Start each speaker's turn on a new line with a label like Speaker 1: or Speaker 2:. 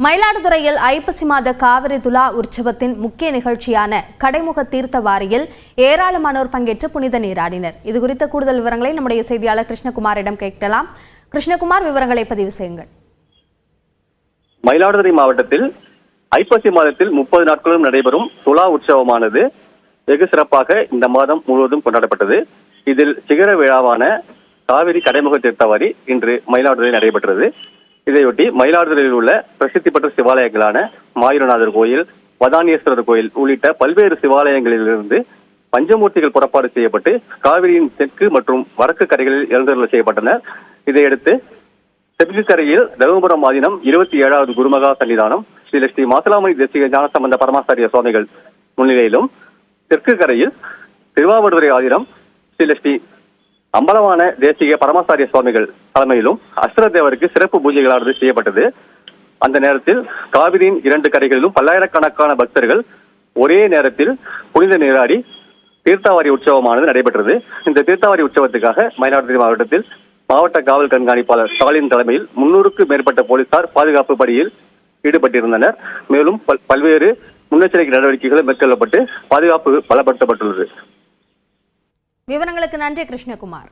Speaker 1: மயிலாடுதுறையில் ஐப்பசி மாத காவிரி துலா உற்சவத்தின் முக்கிய நிகழ்ச்சியான கடைமுக தீர்த்தவாரியில் ஏராளமானோர் பங்கேற்று புனித நீராடினர். இதுகுறித்த கூடுதல் விவரங்களை நம்முடைய செய்தியாளர் கிருஷ்ணகுமாரிடம் கேட்கலாம். கிருஷ்ணகுமார், விவரங்களை பதிவு செய்யுங்கள்.
Speaker 2: மயிலாடுதுறை மாவட்டத்தில் ஐப்பசி மாதத்தில் 30 நாட்களும் நடைபெறும் துலா உற்சவமானது வெகு சிறப்பாக இந்த மாதம் முழுவதும் கொண்டாடப்பட்டது. இதில் சிகர விழாவான காவிரி கடைமுக தீர்த்தவாரி இன்று மயிலாடுதுறையில் நடைபெற்றது. இதையொட்டி மயிலாடுதுறையில் உள்ள பிரசித்தி பெற்ற சிவாலயங்களான மாயூரநாதர் கோயில், வதானியேஸ்வரர் கோயில் உள்ளிட்ட பல்வேறு சிவாலயங்களிலிருந்து பஞ்சமூர்த்திகள் புறப்பாடு செய்யப்பட்டு காவிரியின் தெற்கு மற்றும் வடக்கு கரைகளில் எழுந்தருள செய்யப்பட்டனர். இதையடுத்து தெற்கு கரையில் தருமபுரம் ஆதீனம் 27வது குருமகா சன்னிதானம் ஸ்ரீ மாசிலாமணி தேசிக ஞானசம்பந்த பரமாச்சாரிய சுவாமிகள் முன்னிலையிலும், தெற்கு கரையில் திருவாவடுதுறை ஆதீனம் ஸ்ரீ அம்பலவான தேசிக பரமாச்சாரிய சுவாமிகள் தலைமையிலும் அஸ்வரதேவருக்கு சிறப்பு பூஜைகளானது செய்யப்பட்டது. அந்த நேரத்தில் காவிரியின் 2 கரைகளிலும் பல்லாயிரக்கணக்கான பக்தர்கள் ஒரே நேரத்தில் புனித நீராடி தீர்த்தாவாரி உற்சவமானது நடைபெற்றது. இந்த தீர்த்தாவாரி உற்சவத்துக்காக மயிலாடுதுறை மாவட்டத்தில் மாவட்ட காவல் கண்காணிப்பாளர் ஸ்டாலின் தலைமையில் 300க்கும் மேற்பட்ட போலீசார் பாதுகாப்பு பணியில் ஈடுபட்டிருந்தனர். மேலும் பல்வேறு முன்னெச்சரிக்கை நடவடிக்கைகள் மேற்கொள்ளப்பட்டு பாதுகாப்பு பலப்படுத்தப்பட்டுள்ளது.
Speaker 1: விவரங்களுக்கு நன்றி கிருஷ்ணகுமார்.